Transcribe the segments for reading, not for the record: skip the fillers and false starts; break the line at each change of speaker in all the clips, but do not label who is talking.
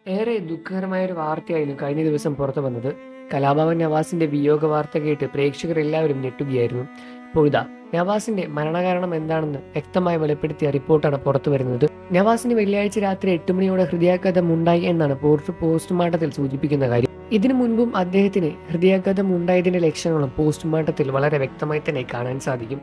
ഏറെ ദുഃഖകരമായ ഒരു വാർത്തയായിരുന്നു കഴിഞ്ഞ ദിവസം പുറത്തു വന്നത്. കലാഭവൻ നവാസിന്റെ വിയോഗ വാർത്ത കേട്ട് പ്രേക്ഷകർ എല്ലാവരും ഞെട്ടുകയായിരുന്നു. ഇപ്പോൾ ഇതാ നവാസിന്റെ മരണകാരണം എന്താണെന്ന് വ്യക്തമായി വെളിപ്പെടുത്തിയ റിപ്പോർട്ടാണ് പുറത്തു വരുന്നത്. നവാസിന് വെള്ളിയാഴ്ച രാത്രി 8 മണിയോടെ ഹൃദയാഘാതം ഉണ്ടായി എന്നാണ് പോസ്റ്റ്മോർട്ടത്തിൽ സൂചിപ്പിക്കുന്ന കാര്യം. ഇതിനു മുൻപും അദ്ദേഹത്തിന് ഹൃദയാഘാതം ഉണ്ടായതിന്റെ ലക്ഷണങ്ങളും പോസ്റ്റ്മോർട്ടത്തിൽ വളരെ വ്യക്തമായി തന്നെ കാണാൻ സാധിക്കും.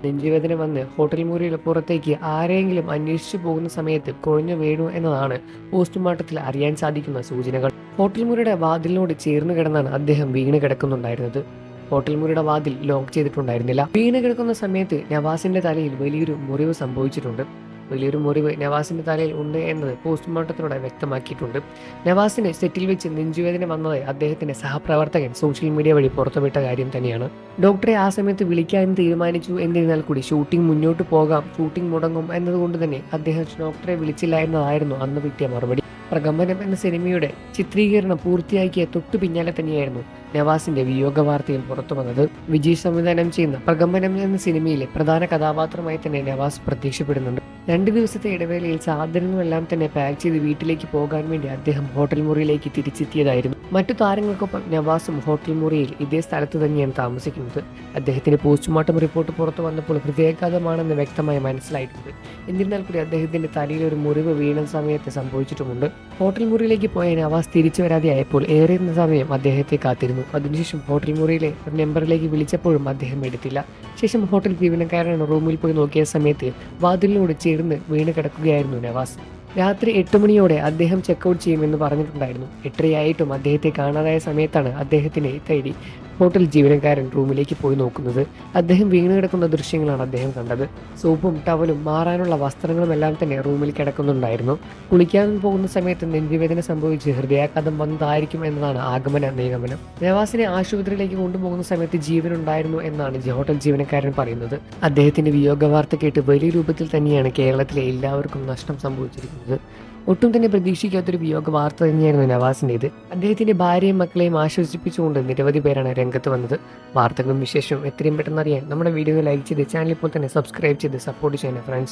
നെഞ്ചുവേദന വന്ന് ഹോട്ടൽ മുറിയുടെ പുറത്തേക്ക് ആരെങ്കിലും അന്വേഷിച്ചു പോകുന്ന സമയത്ത് കുഴഞ്ഞു വീണു എന്നതാണ് പോസ്റ്റ്മോർട്ടത്തിൽ അറിയാൻ സാധിക്കുന്ന സൂചനകൾ. ഹോട്ടൽ മുറിയുടെ വാതിലിനോട് ചേർന്ന് കിടന്നാണ് അദ്ദേഹം വീണ് കിടക്കുന്നുണ്ടായിരുന്നത്. ഹോട്ടൽ മുറിയുടെ വാതിൽ ലോക്ക് ചെയ്തിട്ടുണ്ടായിരുന്നില്ല. വീണ് കിടക്കുന്ന സമയത്ത് നവാസിന്റെ തലയിൽ വലിയൊരു മുറിവ് സംഭവിച്ചിട്ടുണ്ട്. വലിയൊരു മുറിവ് നവാസിന്റെ തലയിൽ ഉണ്ട് എന്നത് പോസ്റ്റ്മോർട്ടത്തിലൂടെ വ്യക്തമാക്കിയിട്ടുണ്ട്. നവാസിന് സെറ്റിൽ വെച്ച് നെഞ്ചുവേദന വന്നതായി അദ്ദേഹത്തിന്റെ സഹപ്രവർത്തകൻ സോഷ്യൽ മീഡിയ വഴി പുറത്തുവിട്ട കാര്യം തന്നെയാണ്. ഡോക്ടറെ ആ സമയത്ത് വിളിക്കാൻ തീരുമാനിച്ചു. എന്നിരുന്നാൽ കൂടി ഷൂട്ടിംഗ് മുന്നോട്ട് പോകാം, ഷൂട്ടിംഗ് മുടങ്ങും എന്നതുകൊണ്ട് തന്നെ അദ്ദേഹം ഡോക്ടറെ വിളിച്ചില്ല എന്നതായിരുന്നു അന്ന് കിട്ടിയ മറുപടി. പ്രകമ്പനം എന്ന സിനിമയുടെ ചിത്രീകരണം പൂർത്തിയാക്കിയ തൊട്ടു പിന്നാലെ തന്നെയായിരുന്നു നവാസിന്റെ വിയോഗ വാർത്തയിൽ പുറത്തു വന്നത്. വിജയ് സംവിധാനം ചെയ്യുന്ന പ്രകമ്പനം എന്ന സിനിമയിലെ പ്രധാന കഥാപാത്രമായി തന്നെ നവാസ് പ്രത്യക്ഷപ്പെടുന്നുണ്ട്. 2 ദിവസത്തെ ഇടവേളയിൽ സാധനങ്ങളെല്ലാം തന്നെ പാക്ക് ചെയ്ത് വീട്ടിലേക്ക് പോകാൻ വേണ്ടി അദ്ദേഹം ഹോട്ടൽ മുറിയിലേക്ക് തിരിച്ചെത്തിയതായിരുന്നു. മറ്റു താരങ്ങൾക്കൊപ്പം നവാസും ഹോട്ടൽ മുറിയിൽ ഇതേ സ്ഥലത്ത് തന്നെയാണ് താമസിക്കുന്നത്. അദ്ദേഹത്തിന്റെ പോസ്റ്റ്മോർട്ടം റിപ്പോർട്ട് പുറത്തു വന്നപ്പോൾ ഹൃദയാഘാതമാണെന്ന് വ്യക്തമായി മനസ്സിലായിട്ടുണ്ട്. എന്നിരുന്നാൽ കൂടി അദ്ദേഹത്തിന്റെ തലയിൽ ഒരു മുറിവ് വീണ സമയത്ത് സംഭവിച്ചിട്ടുമുണ്ട്. ഹോട്ടൽ മുറിയിലേക്ക് പോയ നവാസ് തിരിച്ചു വരാതെയായപ്പോൾ ഏറെ സമയം അദ്ദേഹത്തെ കാത്തിരുന്നു. അതിനുശേഷം ഹോട്ടൽ മുറിയിലെ ഒരു നമ്പറിലേക്ക് വിളിച്ചപ്പോഴും അദ്ദേഹം എടുത്തില്ല. ശേഷം ഹോട്ടൽ ജീവനക്കാരൻ റൂമിൽ പോയി നോക്കിയ സമയത്ത് വാതിലിനോട് ചേർന്ന് വീണ് കിടക്കുകയായിരുന്നു നവാസ്. രാത്രി 8 മണിയോടെ അദ്ദേഹം ചെക്കൗട്ട് ചെയ്യുമെന്ന് പറഞ്ഞിട്ടുണ്ടായിരുന്നു. 8:30 അദ്ദേഹത്തെ കാണാതായ സമയത്താണ് അദ്ദേഹത്തിനെ തേടി ഹോട്ടൽ ജീവനക്കാരൻ റൂമിലേക്ക് പോയി നോക്കുന്നത്. അദ്ദേഹം വീണ് കിടക്കുന്ന ദൃശ്യങ്ങളാണ് അദ്ദേഹം കണ്ടത്. സോപ്പും ടവലും മാറാനുള്ള വസ്ത്രങ്ങളും എല്ലാം തന്നെ റൂമിൽ കിടക്കുന്നുണ്ടായിരുന്നു. കുളിക്കാൻ പോകുന്ന സമയത്ത് നെഞ്ചുവേദന സംഭവിച്ച് ഹൃദയാഘാതം വന്നതായിരിക്കും എന്നതാണ് നിഗമനം. നവാസിനെ ആശുപത്രിയിലേക്ക് കൊണ്ടുപോകുന്ന സമയത്ത് ജീവനുണ്ടായിരുന്നു എന്നാണ് ഹോട്ടൽ ജീവനക്കാരൻ പറയുന്നത്. അദ്ദേഹത്തിന്റെ വിയോഗ വാർത്ത കേട്ട് വലിയ രൂപത്തിൽ തന്നെയാണ് കേരളത്തിലെ എല്ലാവർക്കും നഷ്ടം സംഭവിച്ചിരിക്കുന്നത്. ഒട്ടും തന്നെ പ്രതീക്ഷിക്കാത്തൊരു വിയോഗ വാർത്ത തന്നെയായിരുന്നു നവാസിൻ്റേത്. അദ്ദേഹത്തിന്റെ ഭാര്യയും മക്കളെയും ആശ്വസിപ്പിച്ചുകൊണ്ട് നിരവധി പേരാണ് രംഗത്ത് വന്നത്. വാർത്തകളും വിശേഷവും എത്രയും പെട്ടെന്ന് അറിയാൻ നമ്മുടെ വീഡിയോ ലൈക്ക് ചെയ്ത് ചാനൽ ഇപ്പോൾ തന്നെ സബ്സ്ക്രൈബ് ചെയ്ത് സപ്പോർട്ട് ചെയ്യണം ഫ്രണ്ട്സ്.